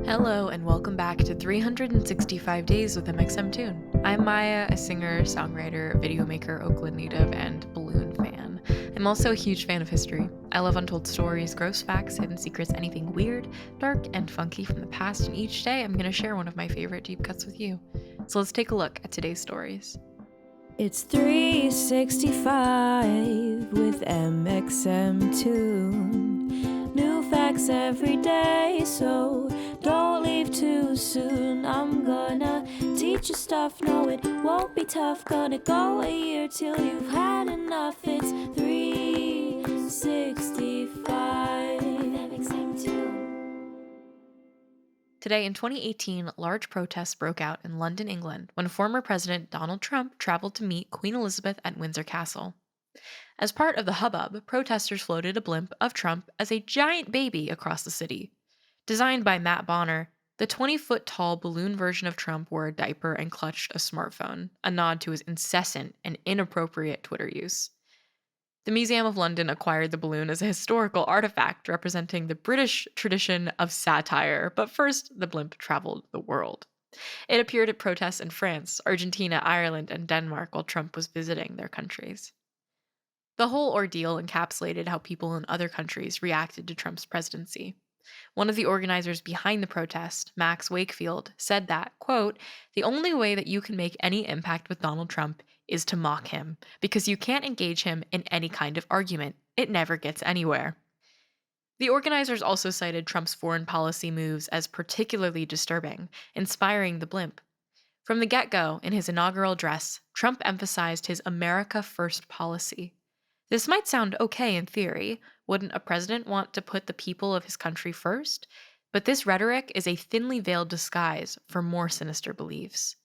Hello and welcome back to 365 Days with mxmtoon. I'm Maia, a singer, songwriter, video maker, Oakland native, and balloon fan. I'm also a huge fan of history. I love untold stories, gross facts, hidden secrets, anything weird, dark, and funky from the past, and each day I'm going to share one of my favorite deep cuts with you. So let's take a look at today's stories. It's 365 with mxmtoon. New facts every day, so don't leave too soon. I'm gonna teach you stuff, no it won't be tough. Gonna go a year till you've had enough. It's 365 mxmtoon. Today in 2018, large protests broke out in London, England, when former President Donald Trump traveled to meet Queen Elizabeth at Windsor Castle. As part of the hubbub, protesters floated a blimp of Trump as a giant baby across the city. Designed by Matt Bonner, the 20-foot-tall balloon version of Trump wore a diaper and clutched a smartphone, a nod to his incessant and inappropriate Twitter use. The Museum of London acquired the balloon as a historical artifact representing the British tradition of satire, but first, the blimp traveled the world. It appeared at protests in France, Argentina, Ireland, and Denmark while Trump was visiting their countries. The whole ordeal encapsulated how people in other countries reacted to Trump's presidency. One of the organizers behind the protest, Max Wakefield, said that, quote, "The only way that you can make any impact with Donald Trump is to mock him, because you can't engage him in any kind of argument. It never gets anywhere." The organizers also cited Trump's foreign policy moves as particularly disturbing, inspiring the blimp. From the get-go, in his inaugural address, Trump emphasized his America First policy. This might sound okay in theory. Wouldn't a president want to put the people of his country first? But this rhetoric is a thinly veiled disguise for more sinister beliefs.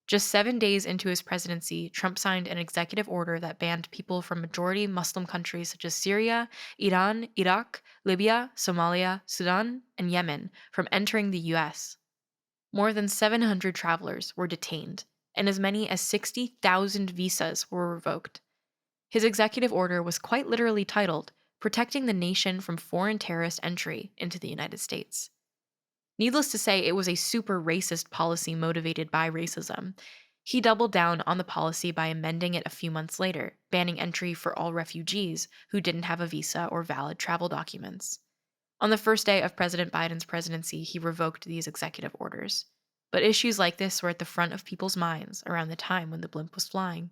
Just 7 days into his presidency, Trump signed an executive order that banned people from majority Muslim countries such as Syria, Iran, Iraq, Libya, Somalia, Sudan, and Yemen from entering the US. More than 700 travelers were detained, and as many as 60,000 visas were revoked. His executive order was quite literally titled, "Protecting the Nation from Foreign Terrorist Entry into the United States." Needless to say, it was a super racist policy motivated by racism. He doubled down on the policy by amending it a few months later, banning entry for all refugees who didn't have a visa or valid travel documents. On the first day of President Biden's presidency, he revoked these executive orders. But issues like this were at the front of people's minds around the time when the blimp was flying.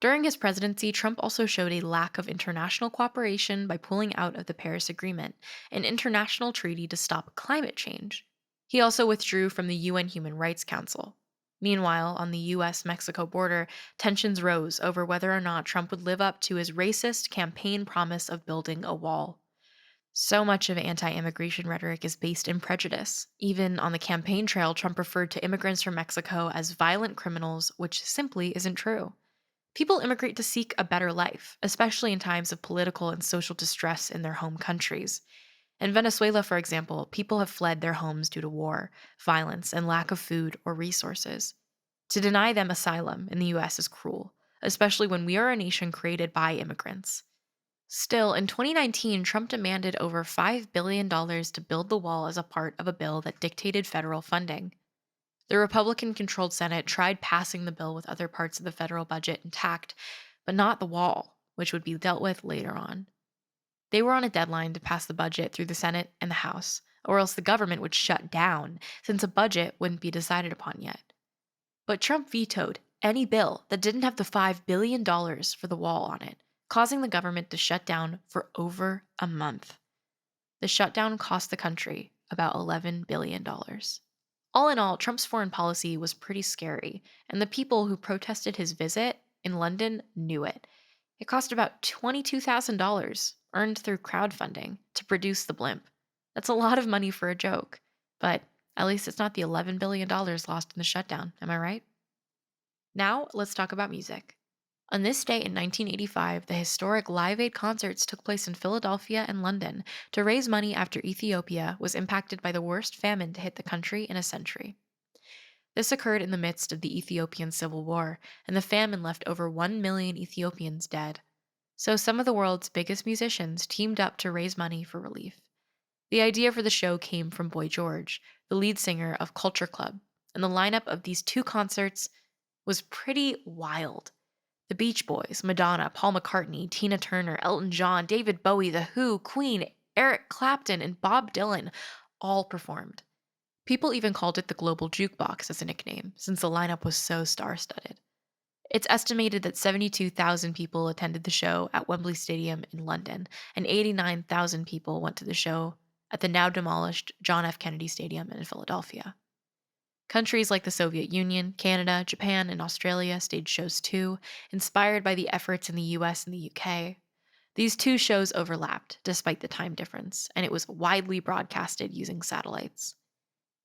During his presidency, Trump also showed a lack of international cooperation by pulling out of the Paris Agreement, an international treaty to stop climate change. He also withdrew from the UN Human Rights Council. Meanwhile, on the US-Mexico border, tensions rose over whether or not Trump would live up to his racist campaign promise of building a wall. So much of anti-immigration rhetoric is based in prejudice. Even on the campaign trail, Trump referred to immigrants from Mexico as violent criminals, which simply isn't true. People immigrate to seek a better life, especially in times of political and social distress in their home countries. In Venezuela, for example, people have fled their homes due to war, violence, and lack of food or resources. To deny them asylum in the US is cruel, especially when we are a nation created by immigrants. Still, in 2019, Trump demanded over $5 billion to build the wall as a part of a bill that dictated federal funding. The Republican-controlled Senate tried passing the bill with other parts of the federal budget intact, but not the wall, which would be dealt with later on. They were on a deadline to pass the budget through the Senate and the House, or else the government would shut down, since a budget wouldn't be decided upon yet. But Trump vetoed any bill that didn't have the $5 billion for the wall on it, causing the government to shut down for over a month. The shutdown cost the country about $11 billion. All in all, Trump's foreign policy was pretty scary, and the people who protested his visit in London knew it. It cost about $22,000, earned through crowdfunding, to produce the blimp. That's a lot of money for a joke, but at least it's not the $11 billion lost in the shutdown, am I right? Now, let's talk about music. On this day in 1985, the historic Live Aid concerts took place in Philadelphia and London to raise money after Ethiopia was impacted by the worst famine to hit the country in a century. This occurred in the midst of the Ethiopian Civil War, and the famine left over 1 million Ethiopians dead. So some of the world's biggest musicians teamed up to raise money for relief. The idea for the show came from Boy George, the lead singer of Culture Club, and the lineup of these two concerts was pretty wild. The Beach Boys, Madonna, Paul McCartney, Tina Turner, Elton John, David Bowie, The Who, Queen, Eric Clapton, and Bob Dylan all performed. People even called it the Global Jukebox as a nickname, since the lineup was so star studded. It's estimated that 72,000 people attended the show at Wembley Stadium in London, and 89,000 people went to the show at the now demolished John F. Kennedy Stadium in Philadelphia. Countries like the Soviet Union, Canada, Japan, and Australia staged shows too, inspired by the efforts in the US and the UK. These two shows overlapped, despite the time difference, and it was widely broadcasted using satellites.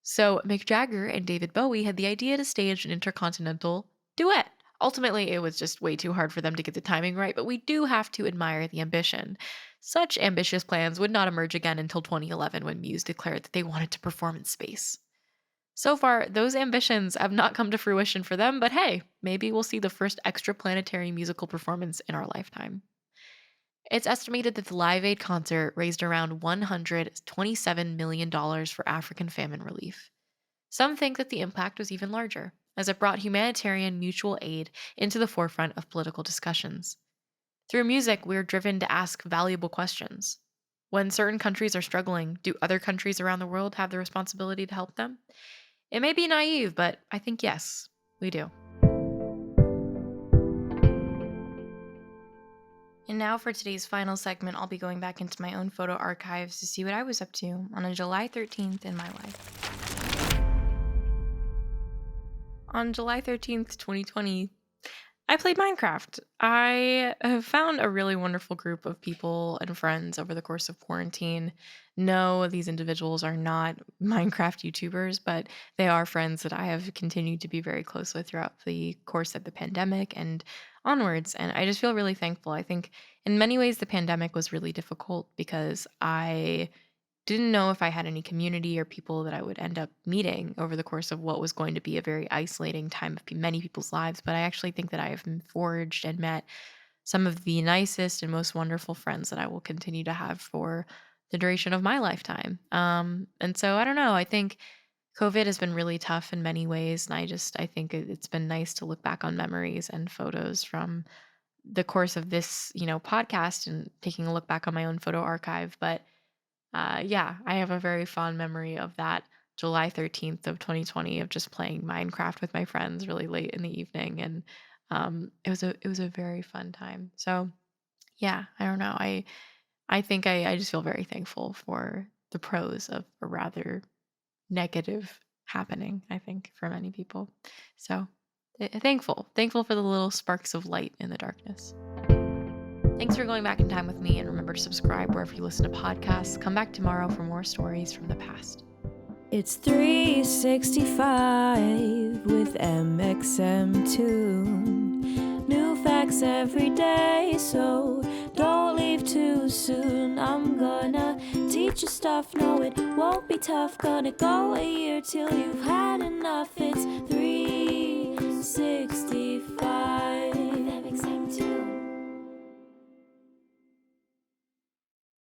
So Mick Jagger and David Bowie had the idea to stage an intercontinental duet. Ultimately, it was just way too hard for them to get the timing right, but we do have to admire the ambition. Such ambitious plans would not emerge again until 2011 when Muse declared that they wanted to perform in space. So far, those ambitions have not come to fruition for them, but hey, maybe we'll see the first extraplanetary musical performance in our lifetime. It's estimated that the Live Aid concert raised around $127 million for African famine relief. Some think that the impact was even larger, as it brought humanitarian mutual aid into the forefront of political discussions. Through music, we're driven to ask valuable questions. When certain countries are struggling, do other countries around the world have the responsibility to help them? It may be naive, but I think yes, we do. And now for today's final segment, I'll be going back into my own photo archives to see what I was up to on a July 13th in my life. On July 13th, 2020, I played Minecraft. I have found a really wonderful group of people and friends over the course of quarantine. No, these individuals are not Minecraft YouTubers, but they are friends that I have continued to be very close with throughout the course of the pandemic and onwards. And I just feel really thankful. I think in many ways, the pandemic was really difficult because I didn't know if I had any community or people that I would end up meeting over the course of what was going to be a very isolating time of many people's lives. But I actually think that I have forged and met some of the nicest and most wonderful friends that I will continue to have for the duration of my lifetime. And so I don't know. I think COVID has been really tough in many ways, and I think it's been nice to look back on memories and photos from the course of this, podcast and taking a look back on my own photo archive. But yeah, I have a very fond memory of that July 13th of 2020 of just playing Minecraft with my friends really late in the evening, and it was a very fun time. So yeah, I don't know. I think I just feel very thankful for the pros of a rather negative happening, I think, for many people. So thankful for the little sparks of light in the darkness. Thanks for going back in time with me, and remember to subscribe wherever you listen to podcasts. Come back tomorrow for more stories from the past. It's 365 with mxmtoon. New facts every day, so don't leave too soon. I'm gonna teach you stuff, no it won't be tough. Gonna go a year till you've had enough. It's 365.